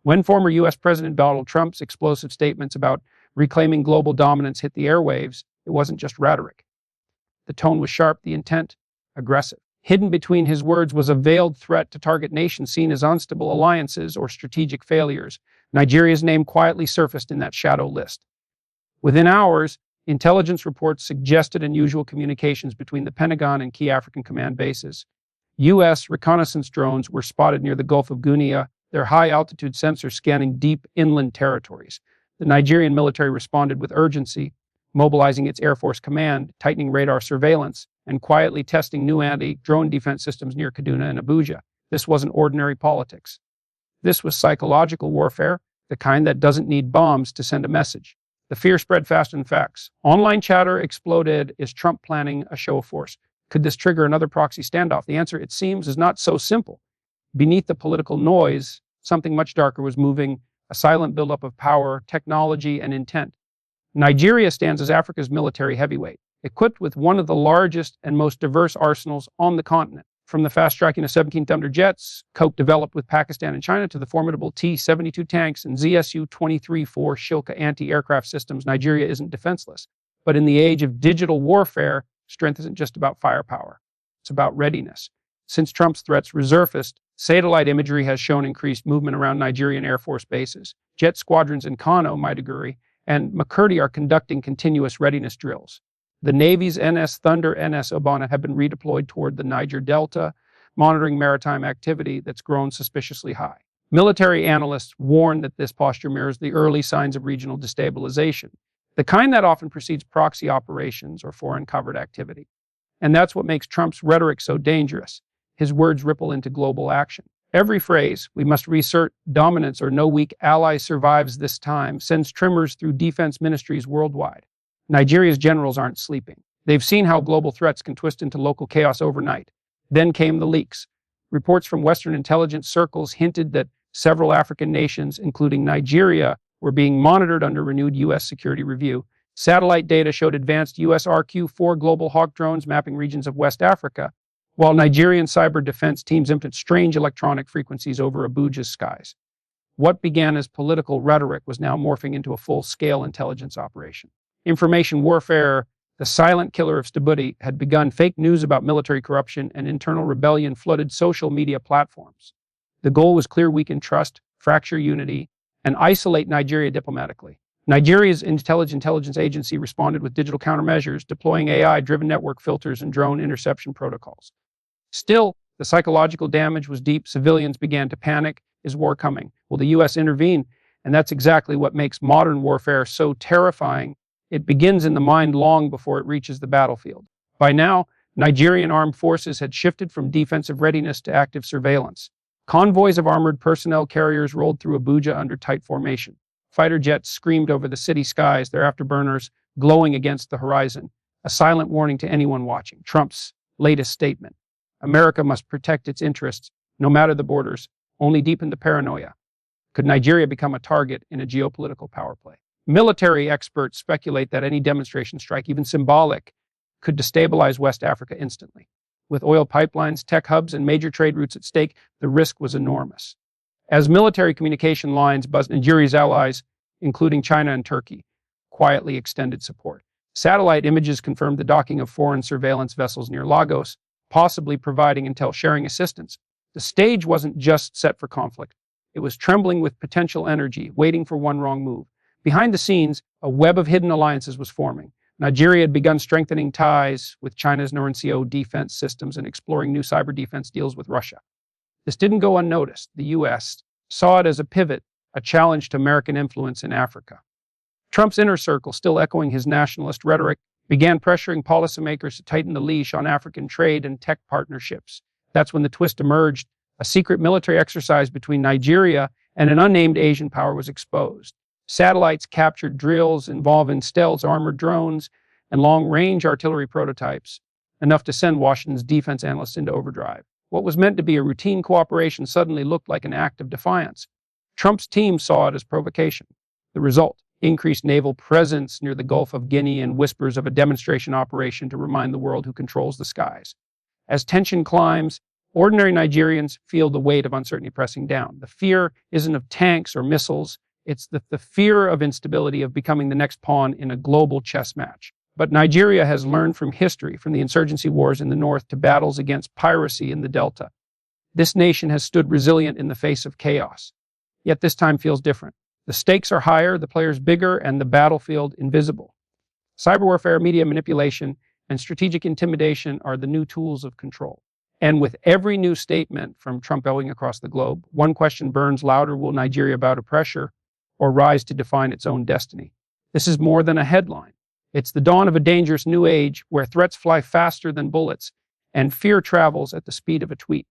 When former U.S. President Donald Trump's explosive statements about reclaiming global dominance hit the airwaves, it wasn't just rhetoric. The tone was sharp, the intent aggressive. Hidden between his words was a veiled threat to target nations seen as unstable alliances or strategic failures. Nigeria's name quietly surfaced in that shadow list. Within hours, intelligence reports suggested unusual communications between the Pentagon and key African command bases. U.S. reconnaissance drones were spotted near the Gulf of Guinea, their high-altitude sensors scanning deep inland territories. The Nigerian military responded with urgency, mobilizing its Air Force Command, tightening radar surveillance, and quietly testing new anti-drone defense systems near Kaduna and Abuja. This wasn't ordinary politics. This was psychological warfare, the kind that doesn't need bombs to send a message. The fear spread faster than facts. Online chatter exploded. Is Trump planning a show of force? Could this trigger another proxy standoff? The answer, it seems, is not so simple. Beneath the political noise, something much darker was moving, a silent buildup of power, technology, and intent. Nigeria stands as Africa's military heavyweight, equipped with one of the largest and most diverse arsenals on the continent. From the fast-striking F-17 Thunder jets, co-developed with Pakistan and China, to the formidable T-72 tanks and ZSU-23-4 Shilka anti-aircraft systems, Nigeria isn't defenseless. But in the age of digital warfare, strength isn't just about firepower. It's about readiness. Since Trump's threats resurfaced, satellite imagery has shown increased movement around Nigerian Air Force bases. Jet squadrons in Kano, Maiduguri, and Makurdi are conducting continuous readiness drills. The Navy's NS Thunder, NS Obana have been redeployed toward the Niger Delta, monitoring maritime activity that's grown suspiciously high. Military analysts warn that this posture mirrors the early signs of regional destabilization, the kind that often precedes proxy operations or foreign covert activity. And that's what makes Trump's rhetoric so dangerous. His words ripple into global action. Every phrase, "we must reassert dominance" or "no weak ally survives this time," sends tremors through defense ministries worldwide. Nigeria's generals aren't sleeping. They've seen how global threats can twist into local chaos overnight. Then came the leaks. Reports from Western intelligence circles hinted that several African nations, including Nigeria, were being monitored under renewed U.S. security review. Satellite data showed advanced U.S. RQ-4 Global Hawk drones mapping regions of West Africa, while Nigerian cyber defense teams implemented strange electronic frequencies over Abuja's skies. What began as political rhetoric was now morphing into a full-scale intelligence operation. Information warfare, the silent killer of stability, had begun. Fake news about military corruption and internal rebellion flooded social media platforms. The goal was clear: weaken trust, fracture unity, and isolate Nigeria diplomatically. Nigeria's intelligence agency responded with digital countermeasures, deploying AI-driven network filters and drone interception protocols. Still, the psychological damage was deep. Civilians began to panic. Is war coming? Will the U.S. intervene? And that's exactly what makes modern warfare so terrifying. It begins in the mind long before it reaches the battlefield. By now, Nigerian armed forces had shifted from defensive readiness to active surveillance. Convoys of armored personnel carriers rolled through Abuja under tight formation. Fighter jets screamed over the city skies, their afterburners glowing against the horizon, a silent warning to anyone watching. Trump's latest statement: America must protect its interests, no matter the borders, only deepened the paranoia. Could Nigeria become a target in a geopolitical power play? Military experts speculate that any demonstration strike, even symbolic, could destabilize West Africa instantly. With oil pipelines, tech hubs, and major trade routes at stake, the risk was enormous. As military communication lines buzzed, Nigeria's allies, including China and Turkey, quietly extended support. Satellite images confirmed the docking of foreign surveillance vessels near Lagos, possibly providing intel-sharing assistance. The stage wasn't just set for conflict. It was trembling with potential energy, waiting for one wrong move. Behind the scenes, a web of hidden alliances was forming. Nigeria had begun strengthening ties with China's NORNCO defense systems and exploring new cyber defense deals with Russia. This didn't go unnoticed. The U.S. saw it as a pivot, a challenge to American influence in Africa. Trump's inner circle, still echoing his nationalist rhetoric, began pressuring policymakers to tighten the leash on African trade and tech partnerships. That's when the twist emerged. A secret military exercise between Nigeria and an unnamed Asian power was exposed. Satellites captured drills involving stealth armored drones and long-range artillery prototypes, enough to send Washington's defense analysts into overdrive. What was meant to be a routine cooperation suddenly looked like an act of defiance. Trump's team saw it as provocation. The result: increased naval presence near the Gulf of Guinea and whispers of a demonstration operation to remind the world who controls the skies. As tension climbs, Ordinary Nigerians feel the weight of uncertainty pressing down. The fear isn't of tanks or missiles. It's the fear of instability, of becoming the next pawn in a global chess match. But Nigeria has learned from history, from the insurgency wars in the north to battles against piracy in the delta. This nation has stood resilient in the face of chaos. Yet this time feels different. The stakes are higher, the players bigger, and the battlefield invisible. Cyberwarfare, media manipulation, and strategic intimidation are the new tools of control. And with every new statement from Trump going across the globe, one question burns louder: will Nigeria bow to pressure or rise to define its own destiny? This is more than a headline. It's the dawn of a dangerous new age where threats fly faster than bullets and fear travels at the speed of a tweet.